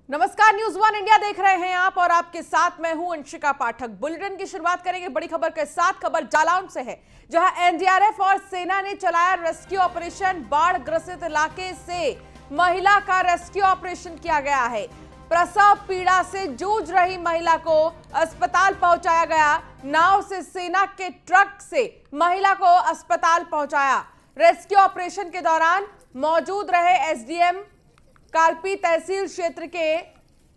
नमस्कार, news one India देख रहे हैं आप और आपके साथ मैं हूं अंशिका पाठक। बुलेटिन की शुरुआत करेंगे बड़ी खबर के साथ। खबर जालौन से है, जहां एनडीआरएफ और सेना ने चलाया रेस्क्यू ऑपरेशन। बाढ़ ग्रसित इलाके से महिला का रेस्क्यू ऑपरेशन किया गया है। प्रसव पीड़ा से जूझ रही महिला को अस्पताल पहुंचाया गया। नाव से सेना के ट्रक से महिला को अस्पताल पहुंचाया। रेस्क्यू ऑपरेशन के दौरान मौजूद रहे एसडीएम कालपी तहसील क्षेत्र के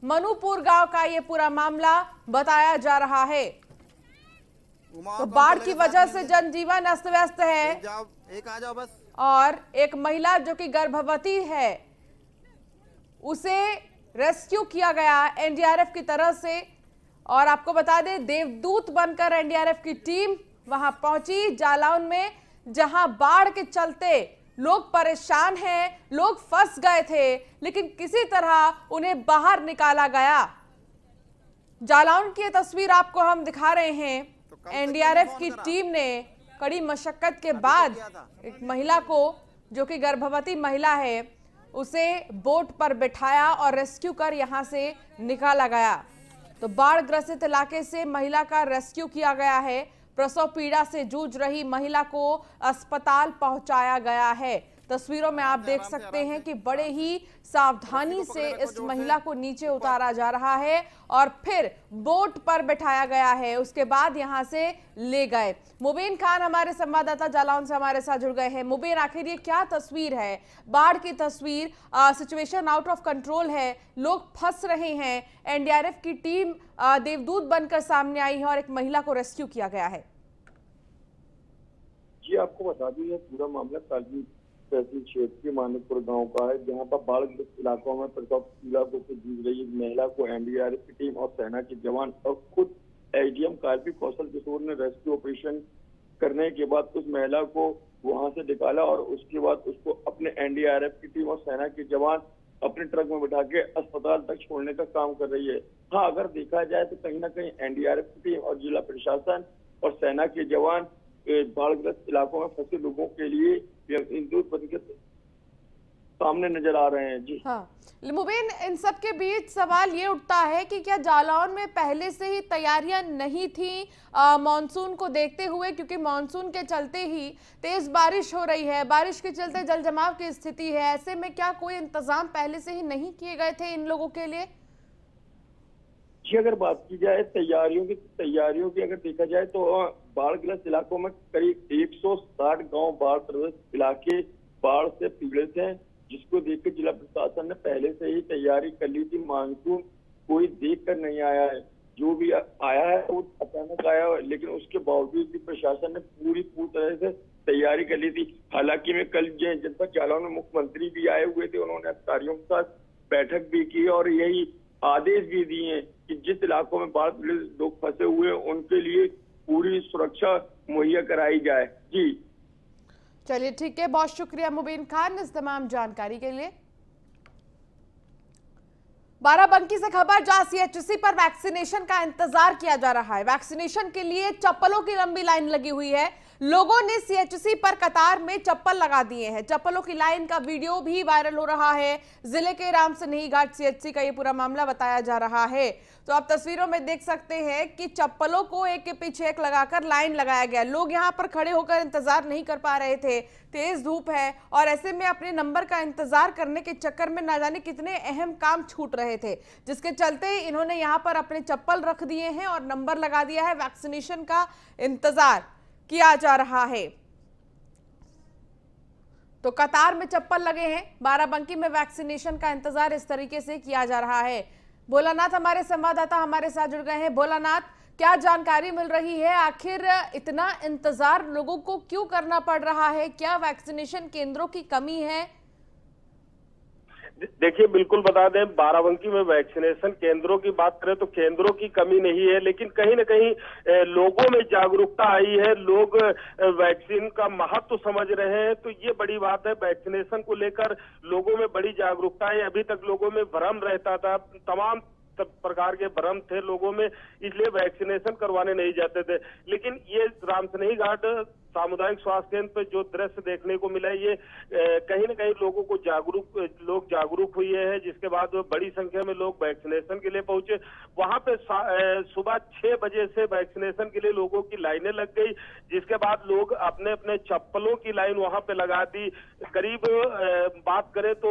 मनुपुर गांव का ये पूरा मामला बताया जा रहा है। तो बाढ़ की वजह से जनजीवन अस्त व्यस्त है। एक आ जाओ बस। और एक महिला जो कि गर्भवती है, उसे रेस्क्यू किया गया एनडीआरएफ की तरफ से। और आपको बता दें, देवदूत बनकर एनडीआरएफ की टीम वहां पहुंची जालौन में, जहां बाढ़ के चलते लोग परेशान हैं, लोग फंस गए थे, लेकिन किसी तरह उन्हें बाहर निकाला गया। जालौन की ये तस्वीर आपको हम दिखा रहे हैं। एनडीआरएफ की टीम ने कड़ी मशक्कत के बाद एक महिला को, जो कि गर्भवती महिला है, उसे बोट पर बिठाया और रेस्क्यू कर यहां से निकाला गया। तो बाढ़ ग्रसित इलाके से महिला का रेस्क्यू किया गया है। प्रसव पीड़ा से जूझ रही महिला को अस्पताल पहुंचाया गया है। तस्वीरों में आप देख सकते हैं कि बड़े ही सावधानी से इस महिला को नीचे उतारा जा रहा है और फिर बोट पर बिठाया गया है। उसके बाद यहां से ले गए। मुबीन खान हमारे संवाददाता जालौन से हमारे साथ जुड़ गए हैं। मुबीन, आखिर ये क्या तस्वीर है? बाढ़ की तस्वीर, सिचुएशन आउट ऑफ कंट्रोल है, लोग फंस रहे हैं। एनडीआरएफ की टीम देवदूत बनकर सामने आई है और एक महिला को रेस्क्यू किया गया है। जी, आपको बता दूं, यह पूरा मामला कालपी तहसील क्षेत्र के मानिकपुर गांव का है, जहां पर बाढ़ ग्रस्त इलाकों में प्रसव पीड़ा से जूझ रही महिला को एनडीआरएफ की टीम और सेना के जवान और खुद एसडीएम कालपी कौशल किशोर ने रेस्क्यू ऑपरेशन करने के बाद उस महिला को वहां से निकाला और उसके बाद उसको अपने एनडीआरएफ की टीम और सेना के जवान अपने ट्रक में बिठा के अस्पताल तक छोड़ने का काम कर रही है। हाँ, अगर देखा जाए तो कहीं ना कहीं एनडीआरएफ की टीम और जिला प्रशासन और सेना के जवान बाढ़ग्रस्त इलाकों में फंसे लोगों के लिए देवदूत बनकर सामने नजर आ रहे हैं। जी हाँ, मुबीन, इन सब के बीच सवाल ये उठता है कि क्या जालौन में पहले से ही तैयारियां नहीं थी मॉनसून को देखते हुए? क्योंकि मॉनसून के चलते ही तेज बारिश हो रही है, बारिश के चलते जल जमाव की स्थिति है। ऐसे में क्या कोई इंतजाम पहले से ही नहीं किए गए थे इन लोगों के लिए? जी, अगर बात की जाए तैयारियों की अगर देखा जाए तो बाढ़ग्रस्त इलाकों में करीब 160 गांव बाढ़ प्रभावित इलाके बाढ़ से पीड़ित हैं, जिसको देखकर जिला प्रशासन ने पहले से ही तैयारी कर ली थी। मानसून कोई देख कर नहीं आया है, जो भी आया है वो अचानक आया है, लेकिन उसके बावजूद भी प्रशासन ने पूरी तरह से तैयारी कर ली थी। हालांकि मैं कल जनपद जालौन में मुख्यमंत्री भी आए हुए थे, उन्होंने अधिकारियों के साथ बैठक भी की और यही आदेश भी दिए हैं कि जिस इलाकों में बाढ़ पीड़ित लोग फंसे हुए हैं उनके लिए पूरी सुरक्षा मुहैया कराई जाए। जी चलिए, ठीक है, बहुत शुक्रिया मुबीन खान इस तमाम जानकारी के लिए। बाराबंकी से खबर, जहां सीएचसी पर वैक्सीनेशन का इंतजार किया जा रहा है। वैक्सीनेशन के लिए चप्पलों की लंबी लाइन लगी हुई है। लोगों ने सीएचसी पर कतार में चप्पल लगा दिए हैं। चप्पलों की लाइन का वीडियो भी वायरल हो रहा है। जिले के रामसनेही घाट सीएचसी का ये पूरा मामला बताया जा रहा है। तो आप तस्वीरों में देख सकते हैं कि चप्पलों को एक के पीछे एक लगाकर लाइन लगाया गया। लोग यहाँ पर खड़े होकर इंतजार नहीं कर पा रहे थे, तेज धूप है और ऐसे में अपने नंबर का इंतजार करने के चक्कर में ना जाने कितने अहम काम छूट रहे थे, जिसके चलते इन्होंने यहाँ पर अपने चप्पल रख दिए हैं और नंबर लगा दिया है। वैक्सीनेशन का इंतजार किया जा रहा है। तो कतार में चप्पल लगे हैं, बाराबंकी में वैक्सीनेशन का इंतजार इस तरीके से किया जा रहा है। भोलानाथ हमारे संवाददाता हमारे साथ जुड़ गए हैं। भोलानाथ, क्या जानकारी मिल रही है? आखिर इतना इंतजार लोगों को क्यों करना पड़ रहा है? क्या वैक्सीनेशन केंद्रों की कमी है? देखिए, बिल्कुल बता दें, बाराबंकी में वैक्सीनेशन केंद्रों की बात करें तो केंद्रों की कमी नहीं है, लेकिन कहीं न कहीं लोगों में जागरूकता आई है। लोग वैक्सीन का महत्व समझ रहे हैं, तो ये बड़ी बात है। वैक्सीनेशन को लेकर लोगों में बड़ी जागरूकता है। अभी तक लोगों में भ्रम रहता था, तमाम प्रकार के भ्रम थे लोगों में, इसलिए वैक्सीनेशन करवाने नहीं जाते थे। लेकिन ये रामसनेही घाट सामुदायिक स्वास्थ्य केंद्र पे जो दृश्य देखने को मिला, ये कहीं न कहीं लोगों को लोग जागरूक हुए हैं, जिसके बाद बड़ी संख्या में लोग वैक्सीनेशन के लिए पहुंचे। वहां पे सुबह 6 बजे से वैक्सीनेशन के लिए लोगों की लाइनें लग गई, जिसके बाद लोग अपने अपने चप्पलों की लाइन वहां पे लगा दी। करीब बात करें तो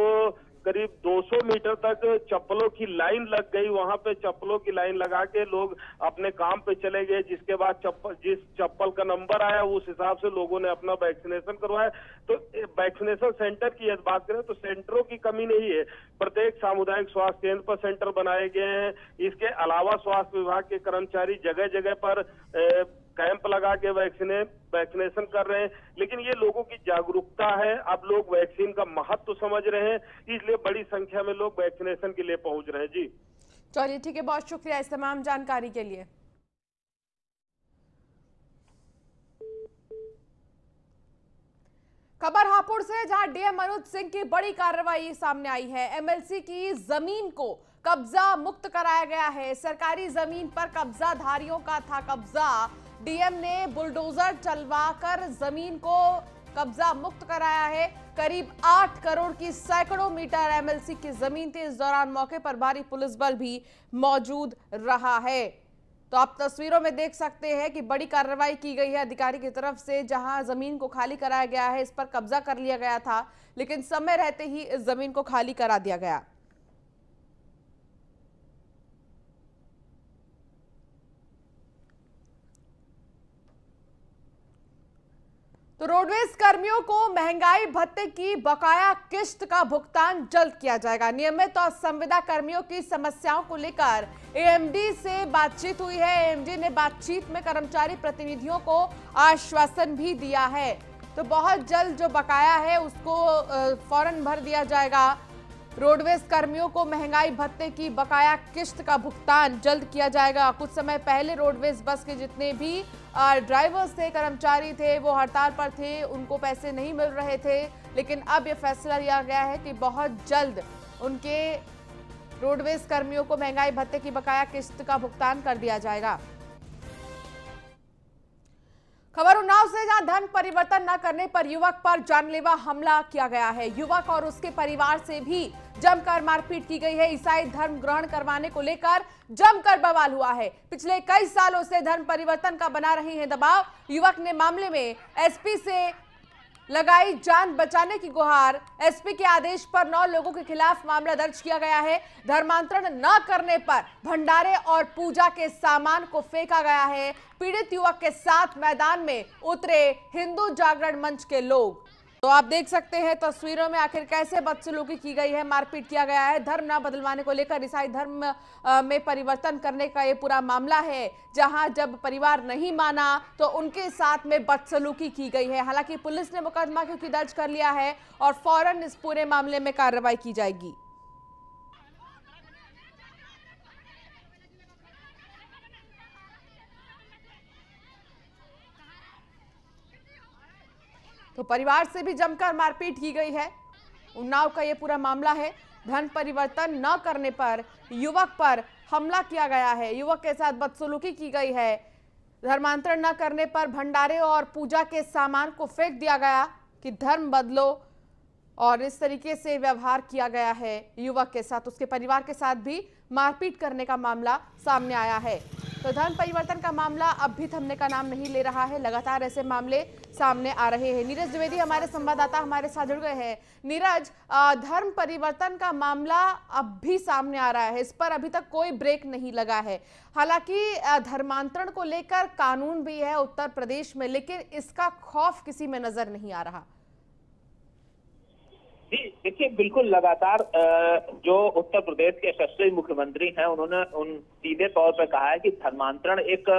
करीब 200 मीटर तक चप्पलों की लाइन लग गई। वहां पे चप्पलों की लाइन लगा के लोग अपने काम पे चले गए, जिसके बाद जिस चप्पल का नंबर आया उस हिसाब से लोगों ने अपना वैक्सीनेशन करवाया। तो वैक्सीनेशन सेंटर की यदि बात करें तो सेंटरों की कमी नहीं है, प्रत्येक सामुदायिक स्वास्थ्य केंद्र पर सेंटर बनाए गए हैं। इसके अलावा स्वास्थ्य विभाग के कर्मचारी जगह जगह पर कैंप लगा के वैक्सीनेशन कर रहे हैं। लेकिन ये लोगों की जागरूकता है, अब लोग वैक्सीन का महत्व समझ रहे हैं, इसलिए बड़ी संख्या में लोग वैक्सीनेशन के लिए पहुंच रहे हैं। जी चलिए ठीक है, बहुत शुक्रिया इस तमाम जानकारी के लिए। खबर हापुड़ से, जहां डीएम मनोज सिंह की बड़ी कार्रवाई सामने आई है। एमएलसी की जमीन को कब्जा मुक्त कराया गया है। सरकारी जमीन पर कब्जाधारियों का था कब्जा। डीएम ने बुलडोजर चलवाकर जमीन को कब्जा मुक्त कराया है। करीब 8 करोड़ की सैकड़ों मीटर एमएलसी की जमीन थी। इस दौरान मौके पर भारी पुलिस बल भी मौजूद रहा है। तो आप तस्वीरों में देख सकते हैं कि बड़ी कार्रवाई की गई है अधिकारी की तरफ से, जहां जमीन को खाली कराया गया है। इस पर कब्जा कर लिया गया था, लेकिन समय रहते ही इस जमीन को खाली करा दिया गया। तो रोडवेज कर्मियों को महंगाई भत्ते की बकाया किस्त का भुगतान जल्द किया जाएगा। नियमित और संविदा कर्मियों की समस्याओं को लेकर एएमडी से बातचीत हुई है। एएमडी ने बातचीत में कर्मचारी प्रतिनिधियों को आश्वासन भी दिया है। तो बहुत जल्द जो बकाया है उसको फौरन भर दिया जाएगा। रोडवेज कर्मियों को महंगाई भत्ते की बकाया किस्त का भुगतान जल्द किया जाएगा। कुछ समय पहले रोडवेज बस के जितने भी ड्राइवर्स थे, कर्मचारी थे, वो हड़ताल पर थे, उनको पैसे नहीं मिल रहे थे। लेकिन अब यह फैसला लिया गया है कि बहुत जल्द उनके रोडवेज कर्मियों को महंगाई भत्ते की बकाया किस्त का भुगतान कर दिया जाएगा। खबर उन्नाव से, जहां धर्म परिवर्तन न करने पर युवक पर जानलेवा हमला किया गया है। युवक और उसके परिवार से भी जमकर मारपीट की गई है। ईसाई धर्म ग्रहण करवाने को लेकर जमकर बवाल हुआ है। पिछले कई सालों से धर्म परिवर्तन का बना रहे हैं दबाव। युवक ने मामले में एसपी से लगाई जान बचाने की गुहार। एसपी के आदेश पर 9 लोगों के खिलाफ मामला दर्ज किया गया है। धर्मांतरण न करने पर भंडारे और पूजा के सामान को फेंका गया है। पीड़ित युवक के साथ मैदान में उतरे हिंदू जागरण मंच के लोग। तो आप देख सकते हैं तस्वीरों में आखिर कैसे बदसलूकी की गई है, मारपीट किया गया है। धर्म न बदलवाने को लेकर ईसाई धर्म में परिवर्तन करने का ये पूरा मामला है, जहां जब परिवार नहीं माना तो उनके साथ में बदसलूकी की गई है। हालांकि पुलिस ने मुकदमा क्योंकि दर्ज कर लिया है और फौरन इस पूरे मामले में कार्रवाई की जाएगी। तो परिवार से भी जमकर मारपीट की गई है। उन्नाव का ये पूरा मामला है। धर्म परिवर्तन न करने पर युवक पर हमला किया गया है। युवक के साथ बदसलूकी की गई है। धर्मांतरण न करने पर भंडारे और पूजा के सामान को फेंक दिया गया कि धर्म बदलो, और इस तरीके से व्यवहार किया गया है युवक के साथ। उसके परिवार के साथ भी मारपीट करने का मामला सामने आया है। तो धर्म परिवर्तन का मामला अब भी थमने का नाम नहीं ले रहा है। लगातार ऐसे मामले सामने आ रहे हैं। नीरज द्विवेदी हमारे संवाददाता हमारे साथ जुड़ गए हैं। नीरज, धर्म परिवर्तन का मामला अब भी सामने आ रहा है, इस पर अभी तक कोई ब्रेक नहीं लगा है। हालांकि धर्मांतरण को लेकर कानून भी है उत्तर प्रदेश में, लेकिन इसका खौफ किसी में नजर नहीं आ रहा। जी देखिए, बिल्कुल लगातार जो उत्तर प्रदेश के यशस्वी मुख्यमंत्री हैं, उन्होंने सीधे तौर पर कहा है कि धर्मांतरण एक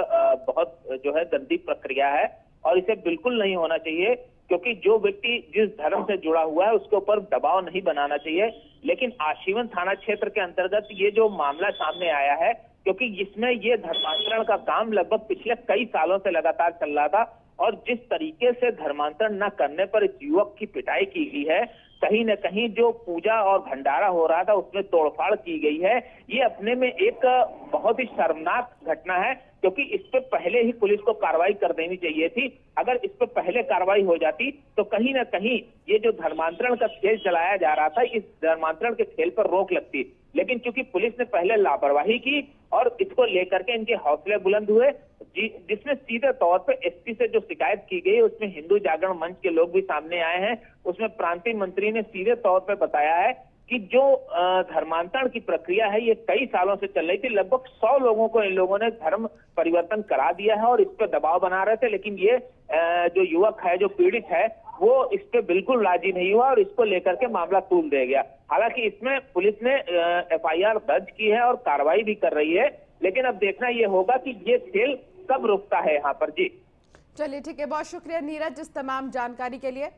बहुत जो है गंदी प्रक्रिया है और इसे बिल्कुल नहीं होना चाहिए, क्योंकि जो व्यक्ति जिस धर्म से जुड़ा हुआ है उसके ऊपर दबाव नहीं बनाना चाहिए। लेकिन आशीवन थाना क्षेत्र के अंतर्गत ये जो मामला सामने आया है, क्योंकि इसमें ये धर्मांतरण का काम लगभग पिछले कई सालों से लगातार चल रहा था, और जिस तरीके से धर्मांतरण न करने पर इस युवक की पिटाई की गई है, कहीं न कहीं जो पूजा और भंडारा हो रहा था उसमें तोड़फाड़ की गई है। ये अपने में एक बहुत ही शर्मनाक घटना है, क्योंकि इस पे पहले ही पुलिस को कार्रवाई कर देनी चाहिए थी। अगर इस पे पहले कार्रवाई हो जाती तो कहीं ना कहीं ये जो धर्मांतरण का खेल चलाया जा रहा था, इस धर्मांतरण के खेल पर रोक लगती। लेकिन चूंकि पुलिस ने पहले लापरवाही की और इसको लेकर के इनके हौसले बुलंद हुए, जिसमें सीधे तौर पे एसपी से जो शिकायत की गई उसमें हिंदू जागरण मंच के लोग भी सामने आए हैं। उसमें प्रांतीय मंत्री ने सीधे तौर पे बताया है कि जो धर्मांतरण की प्रक्रिया है ये कई सालों से चल रही थी। लगभग 100 लोगों को इन लोगों ने धर्म परिवर्तन करा दिया है और इस पर दबाव बना रहे थे, लेकिन ये जो युवक है, जो पीड़ित है, वो इस पे बिल्कुल राजी नहीं हुआ और इसको लेकर के मामला तूल दे गया। हालांकि इसमें पुलिस ने एफआईआर दर्ज की है और कार्रवाई भी कर रही है, लेकिन अब देखना ये होगा कि ये खेल कब रुकता है यहाँ पर। जी चलिए ठीक है, बहुत शुक्रिया नीरज इस तमाम जानकारी के लिए।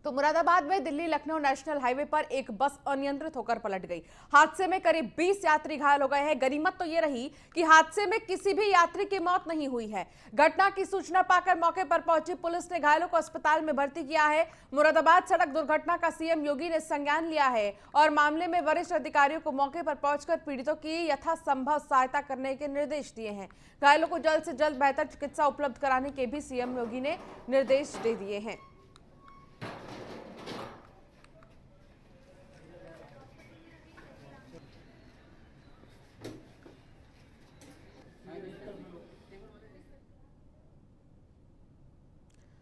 तो मुरादाबाद में दिल्ली लखनऊ नेशनल हाईवे पर एक बस अनियंत्रित होकर पलट गई। हादसे में करीब 20 यात्री घायल हो गए हैं। गनीमत तो ये रही कि हादसे में किसी भी यात्री की मौत नहीं हुई है। घटना की सूचना पाकर मौके पर पहुंची पुलिस ने घायलों को अस्पताल में भर्ती किया है। मुरादाबाद सड़क दुर्घटना का सीएम योगी ने संज्ञान लिया है और मामले में वरिष्ठ अधिकारियों को मौके पर पहुंचकर पीड़ितों की यथासंभव सहायता करने के निर्देश दिए हैं। घायलों को जल्द से जल्द बेहतर चिकित्सा उपलब्ध कराने के भी सीएम योगी ने निर्देश दे दिए हैं।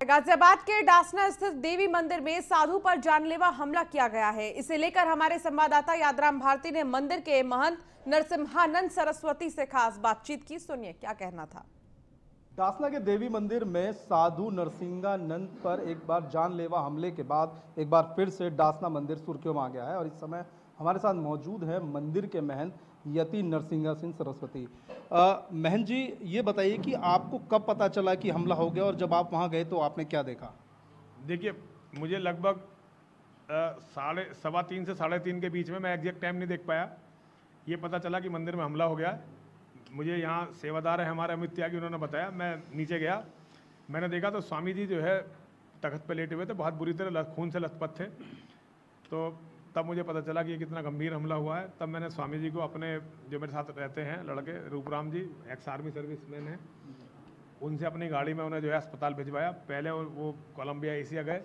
गाजियाबाद के डासना स्थित देवी मंदिर में साधु पर जानलेवा हमला किया गया है। इसे लेकर हमारे संवाददाता यादराम भारती ने मंदिर के महंत नरसिम्हानंद सरस्वती से खास बातचीत की। सुनिए क्या कहना था। डासना के देवी मंदिर में साधु नरसिंहानंद पर एक बार जानलेवा हमले के बाद एक बार फिर से डासना मंदिर सुर्खियों में आ गया है और इस समय हमारे साथ मौजूद है मंदिर के महंत यति नरसिंहा सिंह सरस्वती। महंत जी, ये बताइए कि आपको कब पता चला कि हमला हो गया और जब आप वहां गए तो आपने क्या देखा? देखिए, मुझे लगभग 3:15 से 3:30 के बीच में, मैं एग्जैक्ट टाइम नहीं देख पाया, ये पता चला कि मंदिर में हमला हो गया। मुझे यहाँ सेवादार है हमारे अमित त्यागी, उन्होंने बताया। मैं नीचे गया, मैंने देखा तो स्वामी जी जो है तख्त पे लेटे हुए थे, बहुत बुरी तरह खून से लथपथ थे। तो तब मुझे पता चला कि ये कितना गंभीर हमला हुआ है। तब मैंने स्वामी जी को, अपने जो मेरे साथ रहते हैं लड़के, रूपराम जी एक्स आर्मी सर्विसमैन हैं, उनसे अपनी गाड़ी में उन्हें जो है अस्पताल भिजवाया। पहले वो कोलंबिया एशिया गए,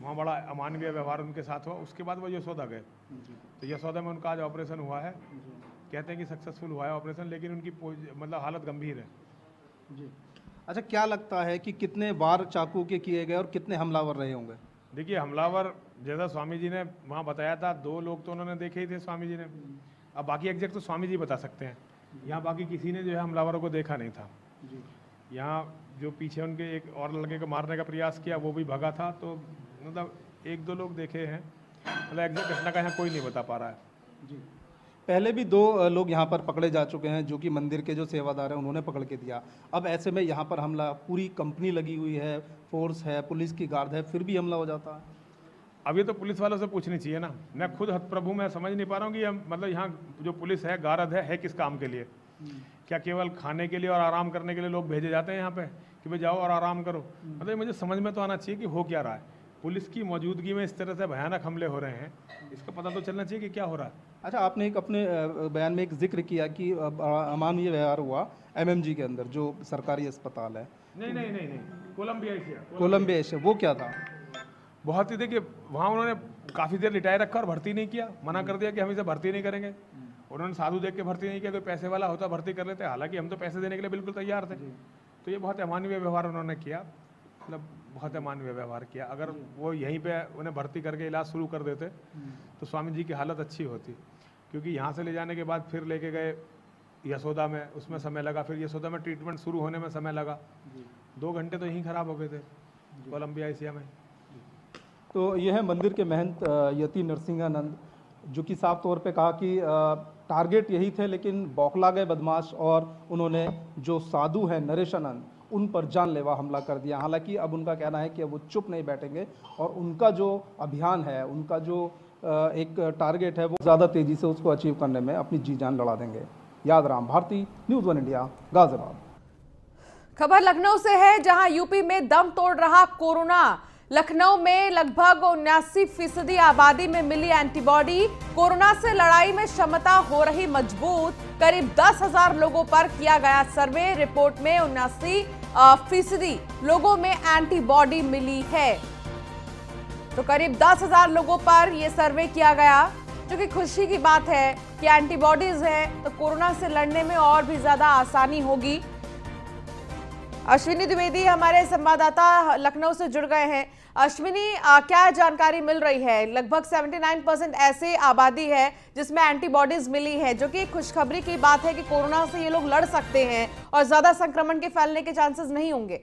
वहाँ बड़ा अमानवीय व्यवहार उनके साथ हुआ। उसके बाद वो यशोदा गए, तो यशोदा में उनका आज ऑपरेशन हुआ है। कहते हैं कि सक्सेसफुल हुआ है ऑपरेशन, लेकिन उनकी मतलब हालत गंभीर है। जी अच्छा, क्या लगता है कि कितने वार चाकू के किए गए और कितने हमलावर रहे होंगे? देखिए, हमलावर जैसा स्वामी जी ने वहाँ बताया था, 2 लोग तो उन्होंने देखे ही थे स्वामी जी ने। अब बाकी एग्जैक्ट तो स्वामी जी बता सकते हैं। यहाँ बाकी किसी ने जो है हमलावरों को देखा नहीं था। यहाँ जो पीछे उनके एक और लड़के को मारने का प्रयास किया, वो भी भगा था। तो मतलब 1-2 लोग देखे हैं, मतलब एग्जैक्ट घटना का यहाँ कोई नहीं बता पा रहा है। जी, पहले भी 2 लोग यहाँ पर पकड़े जा चुके हैं, जो कि मंदिर के जो सेवादार हैं उन्होंने पकड़ के दिया। अब ऐसे में यहाँ पर हमला, पूरी कंपनी लगी हुई है, फोर्स है, पुलिस की गार्ड है, फिर भी हमला हो जाता है। अब ये तो पुलिस वालों से पूछनी चाहिए ना। मैं खुद हतप्रभु, मैं समझ नहीं पा रहा हूँ कि मतलब यहाँ जो पुलिस है, गार्ड है किस काम के लिए? क्या केवल खाने के लिए और आराम करने के लिए लोग भेजे जाते हैं यहाँ पे कि भाई जाओ और आराम करो? मतलब मुझे समझ में तो आना चाहिए कि हो क्या रहा है। पुलिस की मौजूदगी में इस तरह से भयानक हमले हो रहे हैं, इसका पता तो चलना चाहिए कि क्या हो रहा है। अच्छा, आपने एक अपने बयान में एक जिक्र किया कि अमानवीय व्यवहार हुआ एमएमजी के अंदर, जो सरकारी अस्पताल है। नहीं, कोलंबिया एशिया। वो क्या था? बहुत ही, देखिए वहाँ उन्होंने काफ़ी देर लिटाए रखा और भर्ती नहीं किया, मना कर दिया कि हम इसे भर्ती नहीं करेंगे। उन्होंने साधु देख के भर्ती नहीं किया, कोई पैसे वाला होता भर्ती कर लेते, हालांकि हम तो पैसे देने के लिए बिल्कुल तैयार थे। तो ये बहुत अमानवीय व्यवहार उन्होंने किया, मतलब बहुत अमानवीय व्यवहार किया। अगर वो यहीं पे उन्हें भर्ती करके इलाज शुरू कर देते तो स्वामी जी की हालत अच्छी होती, क्योंकि यहाँ से ले जाने के बाद फिर लेके गए यशोदा में, उसमें समय लगा, फिर यशोदा में ट्रीटमेंट शुरू होने में समय लगा। 2 घंटे तो यहीं खराब हो गए थे कोलंबिया एशिया में। तो यह है मंदिर के महंत यति नरसिंहानंद, जो कि साफ तौर पे कहा कि टारगेट यही थे, लेकिन बौखला गए बदमाश और उन्होंने जो साधु हैं नरेशानंद, उन पर जानलेवा हमला कर दिया। हालांकि अब उनका कहना है कि अब वो चुप नहीं बैठेंगे और उनका जो अभियान है, उनका जो एक टारगेट है, वो ज़्यादा तेज़ी से उसको अचीव करने में अपनी जी जान लड़ा देंगे। Yadram Bharti, news 1 India, Ghaziabad. खबर लखनऊ से है, जहां यूपी में दम तोड़ रहा कोरोना। लखनऊ में लगभग 79% आबादी में मिली एंटीबॉडी। कोरोना से लड़ाई में क्षमता हो रही मजबूत। करीब 10,000 लोगों पर किया गया सर्वे। रिपोर्ट में 79% लोगों में एंटीबॉडी मिली है। तो करीब 10,000 लोगों पर यह सर्वे किया गया, जो कि खुशी की बात है कि एंटीबॉडीज है तो कोरोना से लड़ने में और भी ज्यादा आसानी होगी। अश्विनी द्विवेदी हमारे संवाददाता लखनऊ से जुड़ गए हैं। अश्विनी, क्या जानकारी मिल रही है? लगभग 79% ऐसे आबादी है जिसमें एंटीबॉडीज मिली है, जो कि खुशखबरी की बात है कि कोरोना से ये लोग लड़ सकते हैं और ज्यादा संक्रमण के फैलने के चांसेस नहीं होंगे।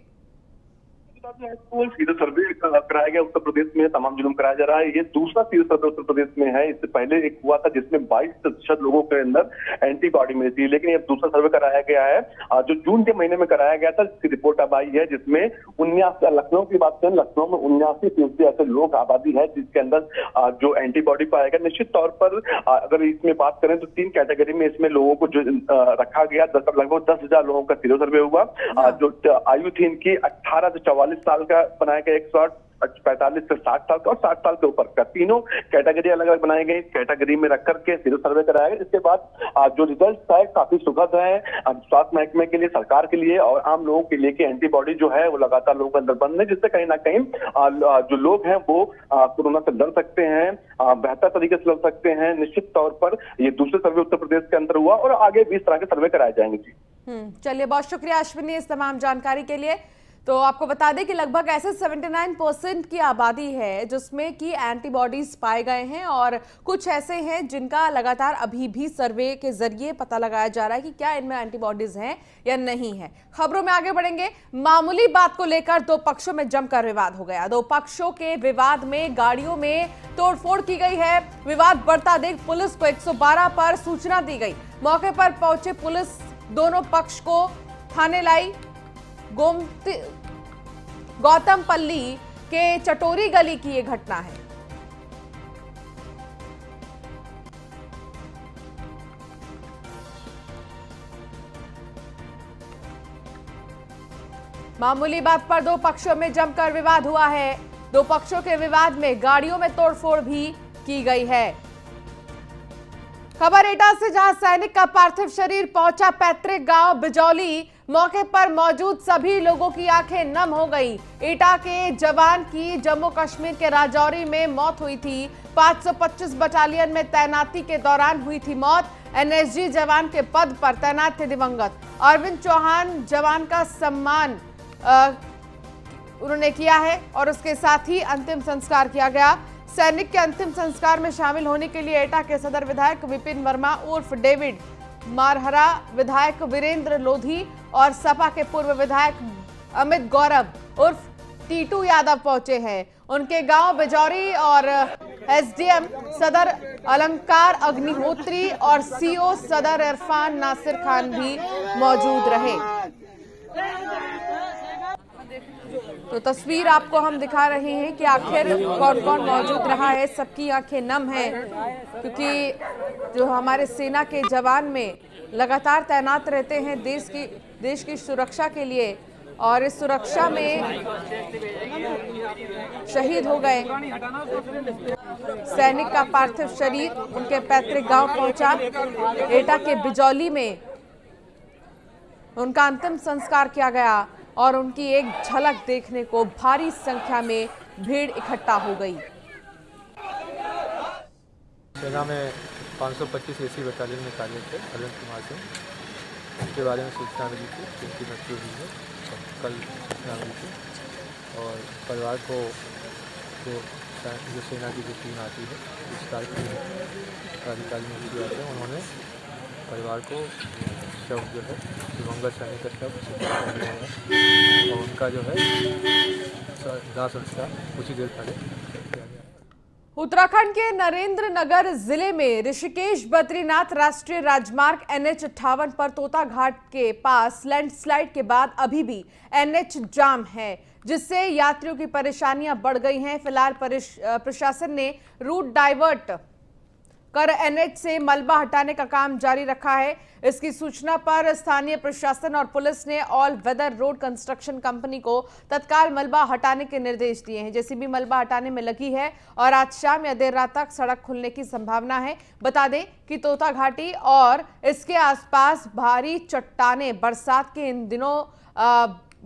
सीधा सर्वे कराया गया उत्तर प्रदेश में, तमाम जिलों में कराया जा रहा है। ये दूसरा सीधा सर्वे उत्तर प्रदेश में है। इससे पहले एक हुआ था जिसमें 22% लोगों के अंदर एंटीबॉडी मिली थी, लेकिन ये दूसरा सर्वे कराया गया है जो जून के महीने में कराया गया था। इसकी रिपोर्ट अब आई है जिसमें 79, लखनऊ की बात करें, लखनऊ में 79% ऐसे लोग आबादी है जिसके अंदर जो एंटीबॉडी पाया गया। निश्चित तौर पर अगर इसमें बात करें तो 3 कैटेगरी में इसमें लोगों को जो रखा गया, लगभग 10,000 लोगों का सीरो सर्वे हुआ। जो आयु थी इनकी 18 से 44 साल का बनाया गया, 145 से 60 साल का और 60 साल के ऊपर का। तीनों कैटेगरी अलग अलग बनाई गई। कैटेगरी में रख करके सीरो सर्वे कराया गया। इसके बाद जो रिजल्ट है काफी सुखद है स्वास्थ्य महकमे के लिए, सरकार के लिए और आम लोगों के लिए कि एंटीबॉडी जो है वो लगातार लोगों के अंदर बन है, जिससे कहीं ना कहीं जो लोग हैं वो कोरोना से लड़ सकते हैं, बेहतर तरीके से लड़ सकते हैं। निश्चित तौर पर ये दूसरे सर्वे उत्तर प्रदेश के अंदर हुआ और आगे भी इस तरह के सर्वे कराए जाएंगे। जी चलिए, बहुत शुक्रिया अश्विनी इस तमाम जानकारी के लिए। तो आपको बता दें कि लगभग ऐसे 79% की आबादी है जिसमें कि एंटीबॉडीज पाए गए हैं और कुछ ऐसे हैं जिनका लगातार अभी भी सर्वे के जरिए पता लगाया जा रहा है कि क्या इनमें एंटीबॉडीज हैं या नहीं है। खबरों में आगे बढ़ेंगे। मामूली बात को लेकर 2 पक्षों में जमकर विवाद हो गया। 2 पक्षों के विवाद में गाड़ियों में तोड़फोड़ की गई है। विवाद बढ़ता देख पुलिस को 112 पर सूचना दी गई। मौके पर पहुंचे पुलिस दोनों पक्ष को थाने लाई। गौतमपल्ली के चटोरी गली की यह घटना है। मामूली बात पर 2 पक्षों में जमकर विवाद हुआ है। 2 पक्षों के विवाद में गाड़ियों में तोड़फोड़ भी की गई है। खबर एटा से, जहां सैनिक का पार्थिव शरीर पहुंचा पैतृक गांव बिजौली। मौके पर मौजूद सभी लोगों की आंखें नम हो गई। एटा के जवान की जम्मू कश्मीर के राजौरी में मौत हुई थी। 525 बटालियन में तैनाती के दौरान हुई थी मौत। एनएसजी जवान के पद पर तैनात थे दिवंगत अरविंद चौहान। जवान का सम्मान उन्होंने किया है और उसके साथ ही अंतिम संस्कार किया गया। सैनिक के अंतिम संस्कार में शामिल होने के लिए एटा के सदर विधायक विपिन वर्मा उर्फ डेविड, मारहरा विधायक वीरेंद्र लोधी और सपा के पूर्व विधायक अमित गौरव उर्फ टीटू यादव पहुंचे हैं। उनके गांव बिजौरी और एसडीएम सदर अलंकार अग्निहोत्री और सीओ सदर इरफान नासिर खान भी मौजूद रहे। तो तस्वीर आपको हम दिखा रहे हैं कि आखिर कौन कौन मौजूद रहा है। सबकी आंखें नम हैं क्योंकि जो हमारे सेना के जवान में लगातार तैनात रहते हैं देश की सुरक्षा के लिए और इस सुरक्षा में शहीद हो गए। सैनिक का पार्थिव शरीर उनके पैतृक गांव पहुंचा। एटा के बिजौली में उनका अंतिम संस्कार किया गया और उनकी एक झलक देखने को भारी संख्या में भीड़ इकट्ठा हो गई। सेना में 525 एसी बटालियन में कार्यरत थे अरविंद कुमार सिंह। उसके बारे में सूचना मिली थी कि उनकी मृत्यु हुई है। कल सूचना मिली थी और परिवार को जो सेना की जो टीम आती है विस्तार की अधिकारी मुझे आते हैं, उन्होंने परिवार को शव जो है दिवंगत सैनिक का शव और उनका जो है दाह संस्कार कुछ ही देर पहले किया गया। उत्तराखंड के नरेंद्र नगर जिले में ऋषिकेश बद्रीनाथ राष्ट्रीय राजमार्ग NH58 पर तोता घाट के पास लैंडस्लाइड के बाद अभी भी NH जाम है, जिससे यात्रियों की परेशानियां बढ़ गई हैं। फिलहाल प्रशासन ने रूट डाइवर्ट कर एनएच से मलबा हटाने का काम जारी रखा है। इसकी सूचना पर स्थानीय प्रशासन और पुलिस ने all weather road construction company को तत्काल मलबा हटाने के निर्देश दिए हैं। जेसीबी मलबा हटाने में लगी है और आज शाम या देर रात तक सड़क खुलने की संभावना है। बता दें कि तोता घाटी और इसके आसपास भारी चट्टानें बरसात के इन दिनों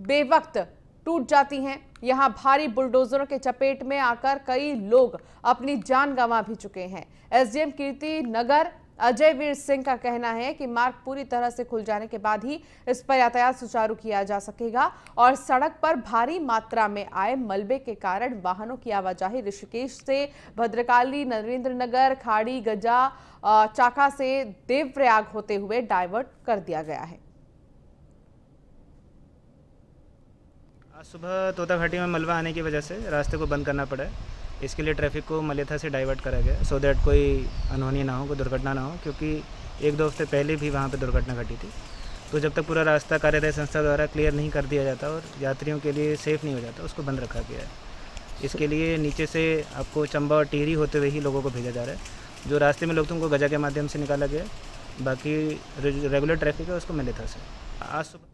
बेवक्त टूट जाती हैं। यहां भारी बुलडोजरों के चपेट में आकर कई लोग अपनी जान गंवा भी चुके हैं। एसडीएम कीर्ति नगर अजय वीर सिंह का कहना है कि मार्ग पूरी तरह से खुल जाने के बाद ही इस पर यातायात सुचारू किया जा सकेगा और सड़क पर भारी मात्रा में आए मलबे के कारण वाहनों की आवाजाही ऋषिकेश से भद्रकाली, नरेंद्र नगर, खाड़ी, गजा, चाका से देवप्रयाग होते हुए डाइवर्ट कर दिया गया है। आज सुबह तोता घाटी में मलबा आने की वजह से रास्ते को बंद करना पड़ा है। इसके लिए ट्रैफिक को मलेथा से डाइवर्ट करा गया सो दैट कोई अनहोनी ना हो, कोई दुर्घटना ना हो, क्योंकि 1-2 हफ्ते पहले भी वहाँ पे दुर्घटना घटी थी। तो जब तक पूरा रास्ता कार्यदायी संस्था द्वारा क्लियर नहीं कर दिया जाता और यात्रियों के लिए सेफ़ नहीं हो जाता, उसको बंद रखा गया है। इसके लिए नीचे से आपको चंबा और टिहरी होते हुए ही लोगों को भेजा जा रहा है। जो रास्ते में लोग तुमको गजा के माध्यम से निकाला गया, बाकी रेगुलर ट्रैफिक है उसको मलेथा से आज सुबह।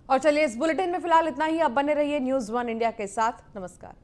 और चलिए इस बुलेटिन में फिलहाल इतना ही। अब बने रहिए न्यूज़ 1 इंडिया के साथ। नमस्कार।